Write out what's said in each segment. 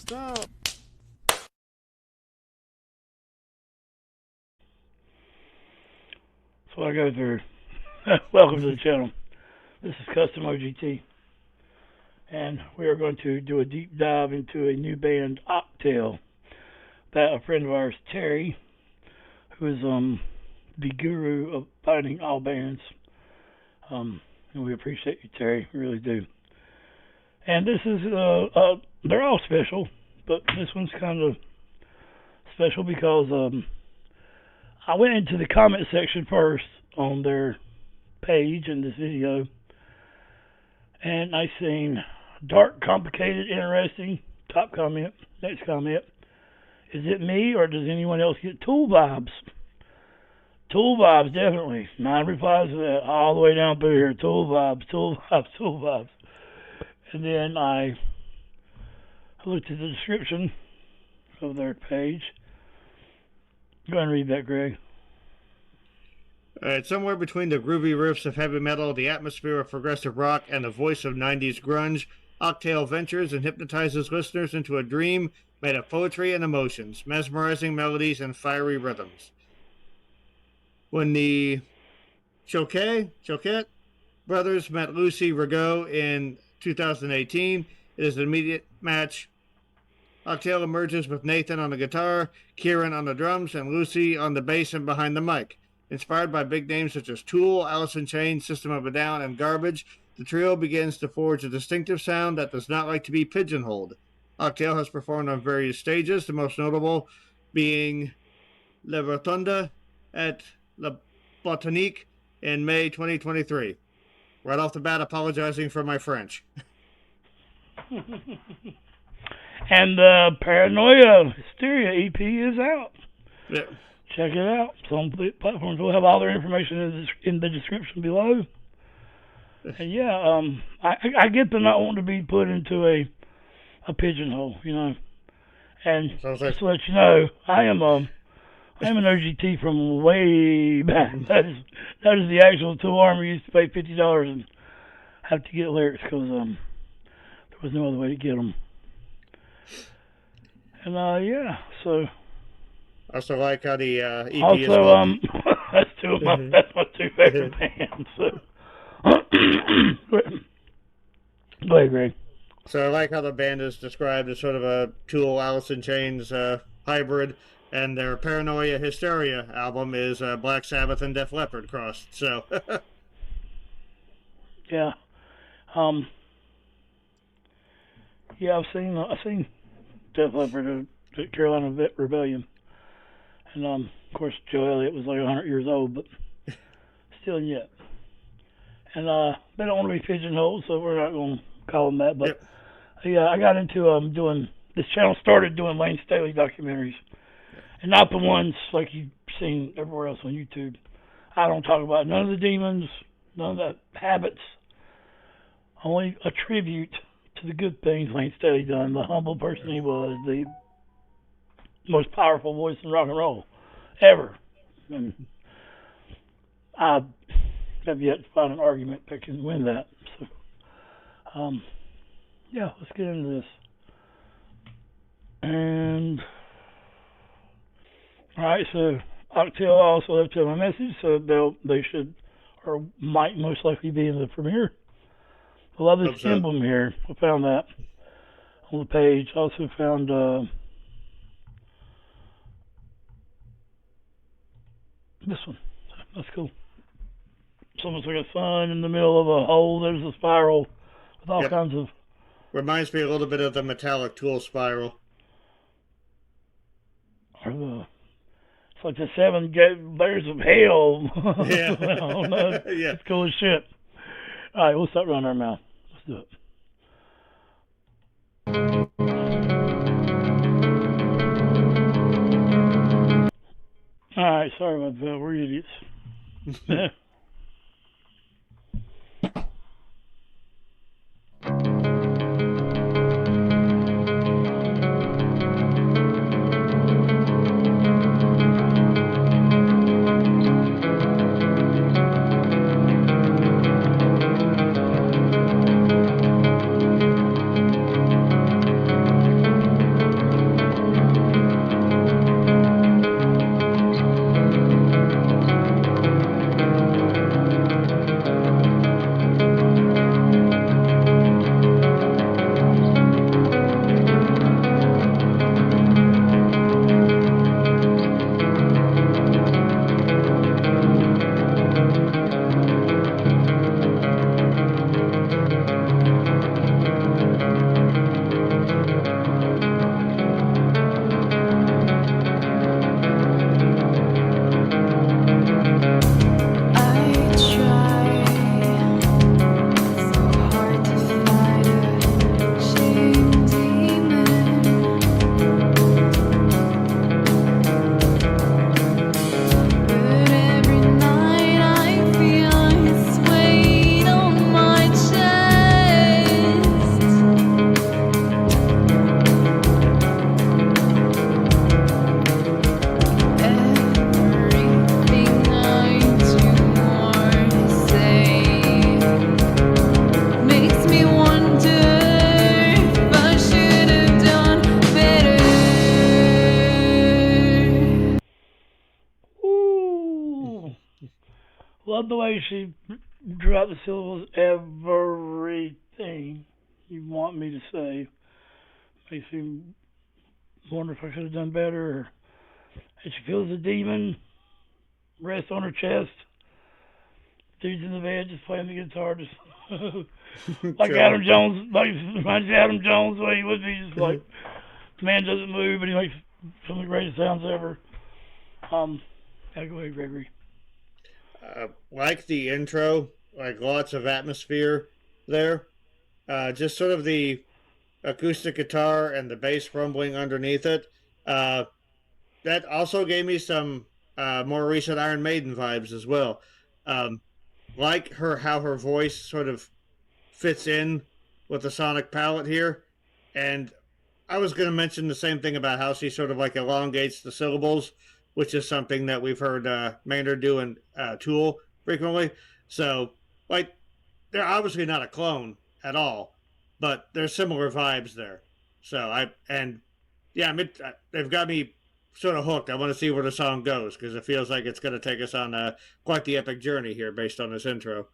Stop. That's what I go through. Welcome to the channel. This is Custom OGT. And we are going to do a deep dive into a new band, Octale, that a friend of ours, Terry, who is the guru of finding all bands. And we appreciate you, Terry. We really do. And this is, they're all special, but this one's kind of special because I went into the comment section first on their page in this video, and I seen dark, complicated, interesting, top comment, next comment. Is it me, or does anyone else get Tool vibes? Tool vibes, definitely. 9 replies to that, all the way down through here. Tool vibes, Tool vibes, Tool vibes. And then I looked at the description of their page. Go ahead and read that, Greg. It's somewhere between the groovy riffs of heavy metal, the atmosphere of progressive rock, and the voice of 90s grunge. Octale ventures and hypnotizes listeners into a dream made of poetry and emotions, mesmerizing melodies, and fiery rhythms. When the Choquette brothers met Lucy Rigaud in 2018, it is an immediate match. Octale emerges with Nathan on the guitar, Kieran on the drums, and Lucy on the bass and behind the mic. Inspired by big names such as Tool, Alice in Chains, System of a Down, and Garbage, the trio begins to forge a distinctive sound that does not like to be pigeonholed. Octale has performed on various stages, the most notable being La Rotonda at La Botanique in May 2023. Right off the bat, apologizing for my French. And Paranoia, Hysteria E.P. is out. Yeah. Check it out. Some platforms will have all their information in the description below. And yeah, I get the not wanting to be put into a pigeonhole, you know. And just to let you know, I am an OGT from way back. That is the actual Tool Army. Used to pay $50 and have to get lyrics because there was no other way to get them. And yeah, so. I also like how the EP also, is called. that's my two favorite bands. So. Go ahead, Greg. So I like how the band is described as sort of a Tool, Alice in Chains hybrid, and their Paranoia Hysteria album is Black Sabbath and Def Leppard crossed. So yeah, yeah, I've seen Def Leppard at Carolina Rebellion, and of course Joe Elliott was like 100 years old, but still yet. And they don't want to be pigeonholed, so we're not going to call them that. But yep. Yeah, I got into doing this channel. Started doing Lane Staley documentaries, and not the ones like you've seen everywhere else on YouTube. I don't talk about none of the demons, none of the habits. Only a tribute to the good things Lane Staley done. The humble person he was, the most powerful voice in rock and roll ever. And I have yet to find an argument that can win that. So, yeah, let's get into this. And all right, so Octale also left him a message, so they should or might most likely be in the premiere. I love this emblem here. I found that on the page. Also found this one. That's cool. It's almost like a sun in the middle of a hole. There's a spiral with all kinds of. Reminds me a little bit of the metallic Tool spiral. Or it's like the 7 layers of hell. Yeah. I don't know. Yeah. It's cool as shit. All right, we'll start running our mouth. Let's do it. All right, sorry about that. We're idiots. love the way she drew out the syllables. Everything you want me to say. Makes me wonder if I could have done better. Or, and she feels the demon rest on her chest. Dude's in the bed just playing the guitar, just like Sure. Adam Jones, like reminds you of Adam Jones the way he would be, just like the man doesn't move, but he makes some of the greatest sounds ever. Gotta go ahead, Gregory. Like the intro, like lots of atmosphere there. Just sort of the acoustic guitar and the bass rumbling underneath it. That also gave me some more recent Iron Maiden vibes as well. Like how her voice sort of fits in with the sonic palette here. And I was going to mention the same thing about how she sort of like elongates the syllables, which is something that we've heard Maynard do in Tool frequently. So, like, they're obviously not a clone at all, but there's similar vibes there. So, they've got me sort of hooked. I want to see where the song goes because it feels like it's going to take us on quite the epic journey here based on this intro.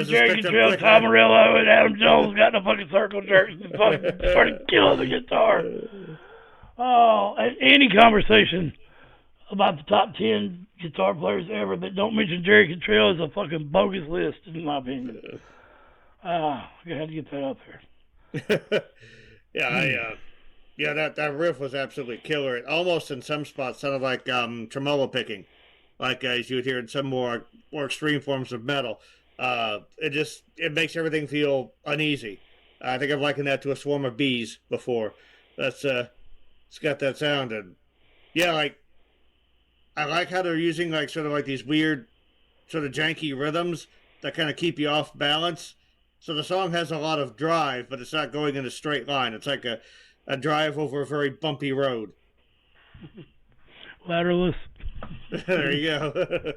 Jerry Cantrell, Tom Morello, and Adam Jones got in a fucking circle jerk and fucking started killing the guitar. Oh, and any conversation about the top 10 guitar players ever that don't mention Jerry Cantrell is a fucking bogus list, in my opinion. I had to get that out there. That riff was absolutely killer. It almost in some spots sounded like tremolo picking, like as you would hear in some more extreme forms of metal. It makes everything feel uneasy. I think I've likened that to a swarm of bees before. It's got that sound, and I like how they're using like sort of like these weird, sort of janky rhythms that kind of keep you off balance. So the song has a lot of drive, but it's not going in a straight line. It's like a drive over a very bumpy road. Lateralus. There you go.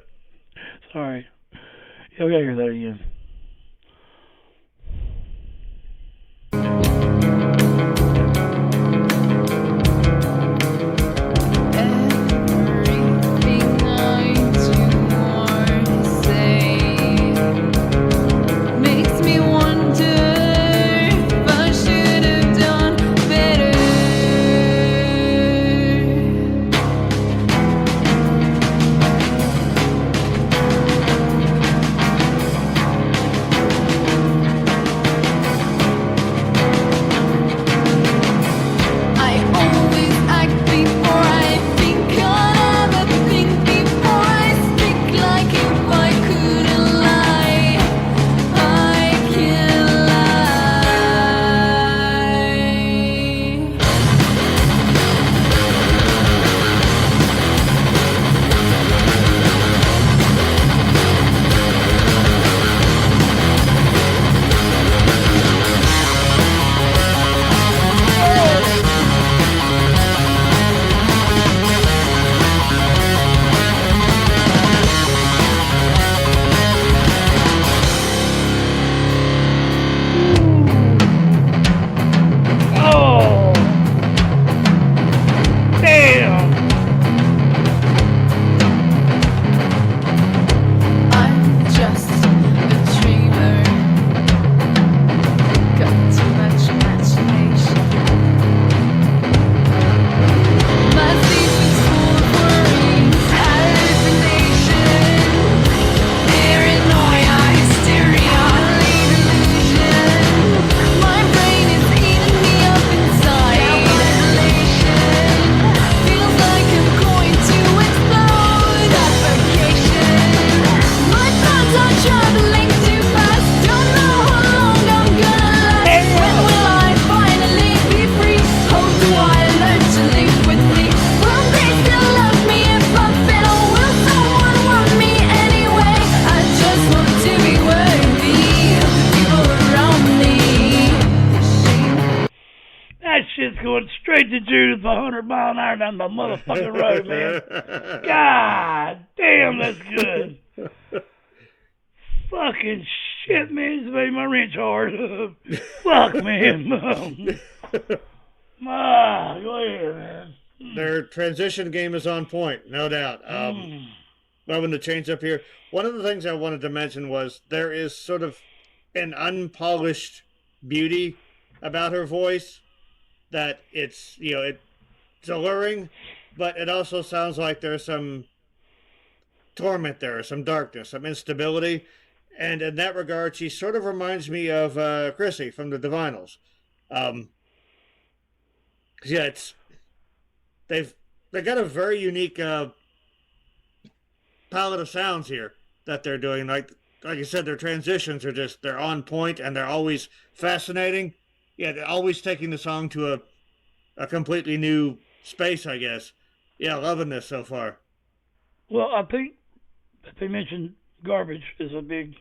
Sorry. Yeah, we gotta hear that again. straight to Judith 100 mile an hour down the motherfucking road, man. God damn, that's good. Fucking shit, man. This made my wrench hard. Fuck, man. Go ahead, man. Their transition game is on point, no doubt. Loving the change up here. One of the things I wanted to mention was there is sort of an unpolished beauty about her voice that it's, it's alluring, but it also sounds like there's some torment there, some darkness, some instability. And in that regard, she sort of reminds me of Chrissy from the Divinals. Yeah, they've got a very unique palette of sounds here that they're doing. Like I said, their transitions are they're on point and they're always fascinating. Yeah, they're always taking the song to a completely new space, I guess. Yeah, loving this so far. Well, I think that they mentioned Garbage is a big,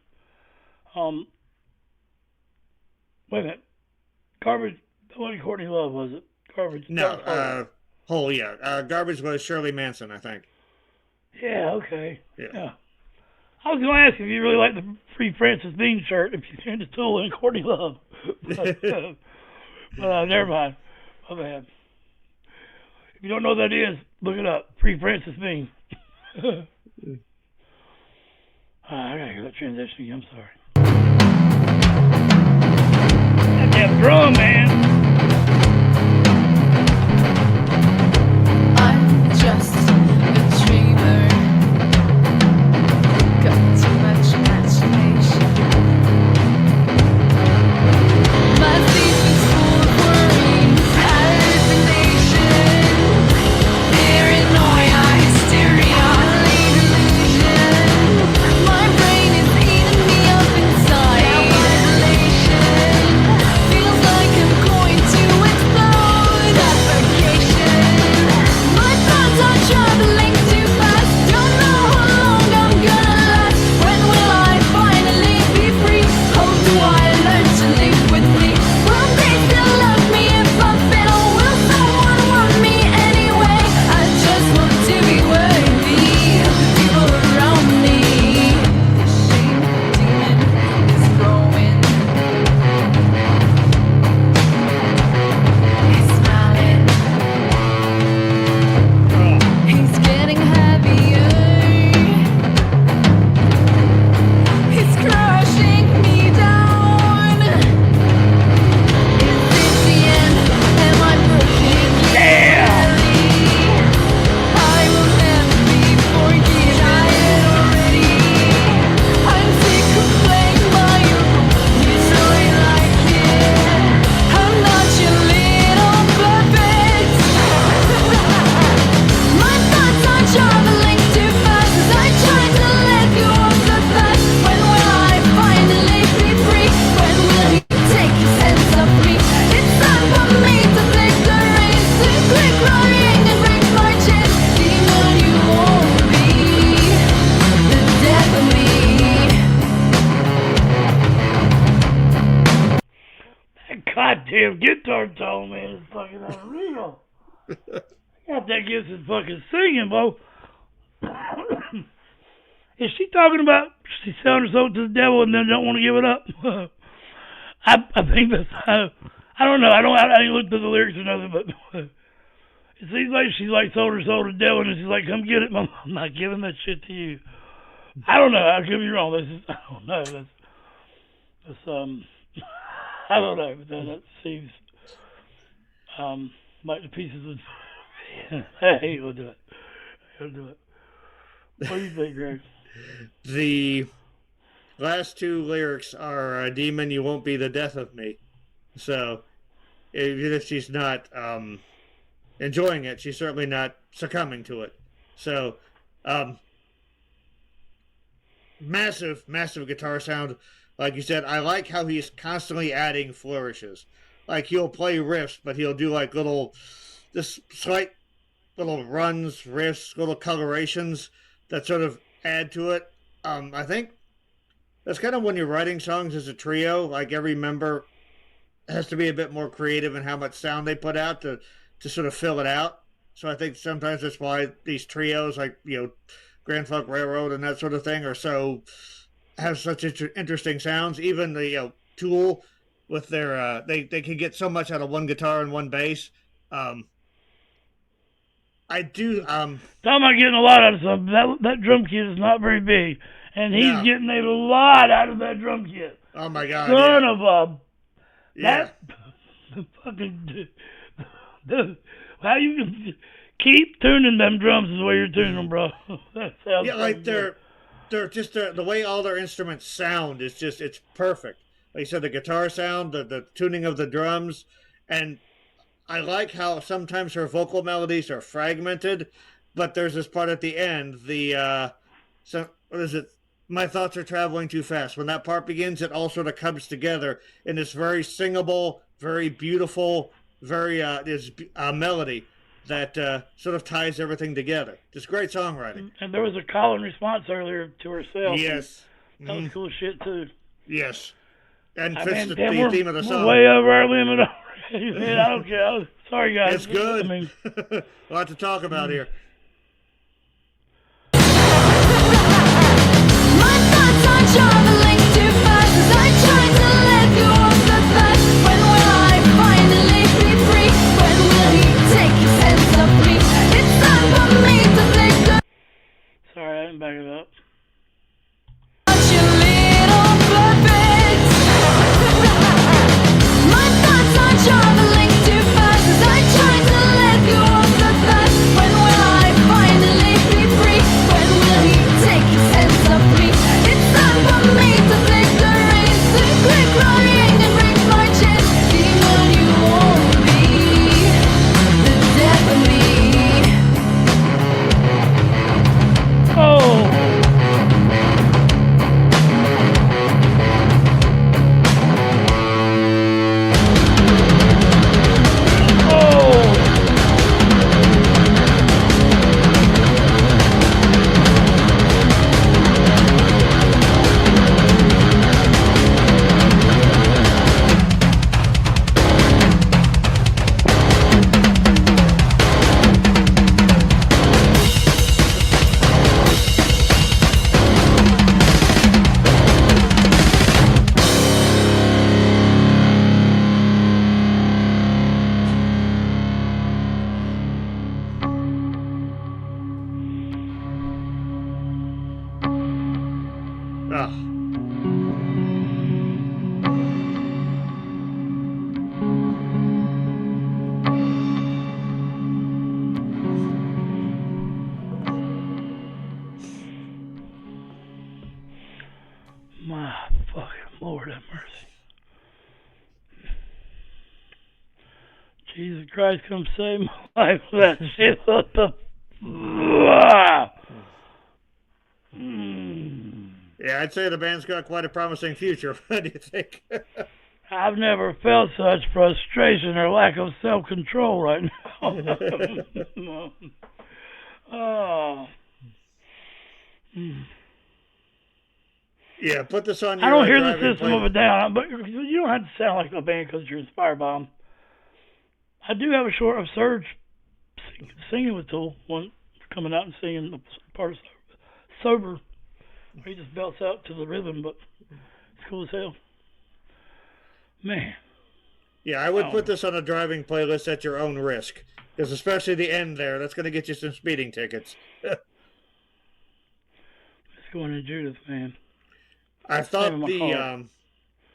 wait a minute, Garbage, what Courtney Love was it? Garbage. No, Hole, yeah. Garbage was Shirley Manson, I think. Yeah, okay. Yeah. I was going to ask if you really like the Free Francis Bean shirt, if you're into Tool and Courtney Love. but never mind. My bad. If you don't know what that is, look it up. Free Francis Bean. I gotta hear that transition again. I'm sorry. That damn drum, man. I'm just a dreamer. Got too much imagination. My sleep is full of worry, hallucination, paranoia, hysteria, illusion. My brain is eating me up inside. Isolation feels like I'm going to explode. Suffocation. My thoughts are traveling too fast. Don't know how long I'm gonna last. When will I finally be free? How do I learn to live with me? Will they still love me if I fail? Will someone want me anyway? I just want to be worthy of the people around me. The shame demon is growing. He's smiling. He's getting heavier. He's crushing me down. Is this the end? Am I broken? Yeah! I will never be forgiven already. I'm sick of playing by your rules. You know you like it. I'm not your little puppet. My thoughts are traveling too fast as I try to let go of the past. When will I finally be free? When will he take his hands off me? It's time for me to take the reins, to quit crying and break my chest. Demon, you won't be the death of me. That goddamn guitar tone, man, is fucking unreal. God, that gives us fucking singing, Bo. Is she talking about she's selling her soul to the devil and then don't want to give it up? I think that's I don't know. I didn't look through the lyrics or nothing, but it seems like she's like sold her soul to the devil and she's like, come get it, Mom. I'm not giving that shit to you. I don't know. I could be wrong. I don't know. That's I don't know. But that seems like the pieces of. Hey, we'll do it. What do you think, Greg? The last two lyrics are Demon, you won't be the death of me. So, even if she's not enjoying it, she's certainly not succumbing to it. So, massive guitar sound. Like you said, I like how he's constantly adding flourishes. Like, he'll play riffs, but he'll do like just slight little runs, riffs, little colorations that sort of add to it. I think that's kind of when you're writing songs as a trio, like every member has to be a bit more creative in how much sound they put out to to sort of fill it out. So I think sometimes that's why these trios, like Grand Funk Railroad and that sort of thing, are so have such interesting sounds. Even the Tool with their they can get so much out of one guitar and one bass. I do. Talking about getting a lot out of something. That drum kit is not very big, and he's getting a lot out of that drum kit. Oh my God! Son of a yeah. that fucking how you can keep tuning them drums is the way you're tuning them, bro. That sounds like they're just the way all their instruments sound is just it's perfect. Like you said, the guitar sound, the tuning of the drums, and I like how sometimes her vocal melodies are fragmented, but there's this part at the end, what is it? My thoughts are traveling too fast. When that part begins, it all sort of comes together in this very singable, very beautiful, very melody that sort of ties everything together. Just great songwriting. And there was a call and response earlier to herself. Yes. That was cool shit, too. Yes. And fits mean, the damn, theme of the song. We're way over our limit already, man. I don't care. Sorry, guys. It's good. I mean, a lot to talk about here. My thoughts are traveling too fast as I try to let go of the past. When will I finally be free? When will he take his hands off me? It's time for me to take the sorry, I didn't back it up. such a little perfect. My thoughts are traveling too fast as I try to let go of the past. When will I finally be free? When will he take his hands off me? It's time for me to take the reins, to quit crying and break my chest. Demon, you won't be the death of me. Oh! My fucking Lord have mercy. Jesus Christ, come save my life with that shit. What the? Yeah, I'd say the band's got quite a promising future. What do you think? I've never felt such frustration or lack of self-control right now. Oh. Yeah, put this on your I don't hear the driving system of a down, but you don't have to sound like a band because you're inspired by them. I do have a short of Surge singing with Tool, one coming out and singing the part of Sober, where he just belts out to the rhythm, but it's cool as hell. Man. Yeah, I would put this on a driving playlist at your own risk, because especially the end there, that's going to get you some speeding tickets. Let's go into Judith, man. I thought the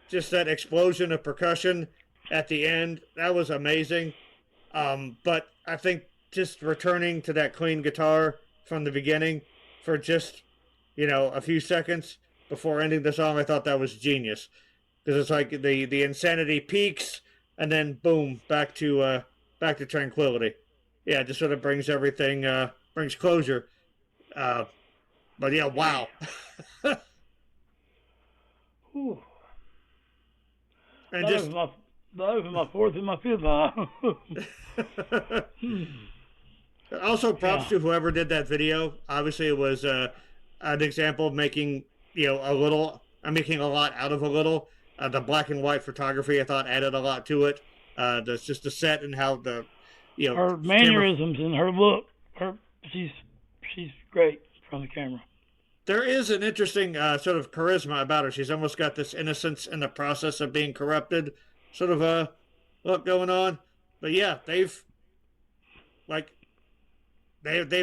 just that explosion of percussion at the end, that was amazing. But I think just returning to that clean guitar from the beginning for just, a few seconds before ending the song, I thought that was genius. Because it's like the insanity peaks and then boom, back to tranquility. Yeah, it just sort of brings everything, brings closure. But yeah, wow. And just that was my fourth and my fifth eye. Also, props to whoever did that video. Obviously, it was an example of making a little. I'm making a lot out of a little. The black and white photography, I thought, added a lot to it. That's just the set and how the her mannerisms and her look. She's great from the camera. There is an interesting sort of charisma about her. She's almost got this innocence in the process of being corrupted sort of a look going on. But yeah, they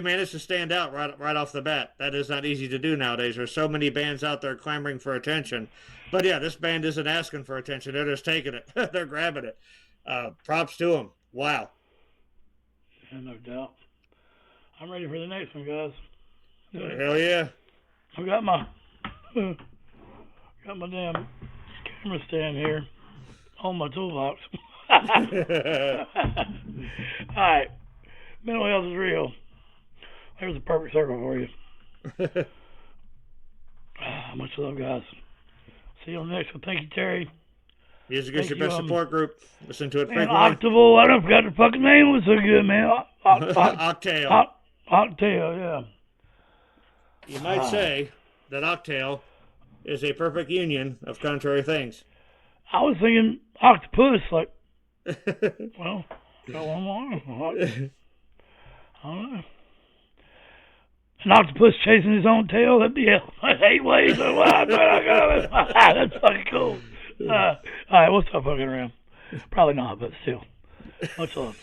managed to stand out right off the bat. That is not easy to do nowadays. There's so many bands out there clamoring for attention. But yeah, this band isn't asking for attention. They're just taking it. They're grabbing it. Props to them. Wow. Yeah, no doubt. I'm ready for the next one, guys. Hell yeah. I got my damn camera stand here on my toolbox. All right. Mental health is real. There's a perfect circle for you. Much love, guys. See you on the next one. Thank you, Terry. Music is your best support group. Listen to it Man, frequently. Octale, I don't forgot the fucking name was so good, man. Octale. Octale, yeah. You might say that Octale is a perfect union of contrary things. I was thinking octopus, like, well, got one more. I don't know. An octopus chasing his own tail, that'd be 8 ways. That's fucking cool. All right, we'll stop fucking around. Probably not, but still. Much love.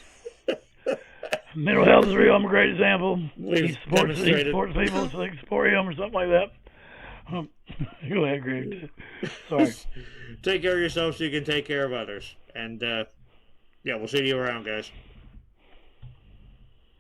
Mental health is real. I'm a great example. He supports people so they can support him or something like that. Go ahead, Greg. Sorry. Take care of yourself so you can take care of others. And, yeah, we'll see you around, guys.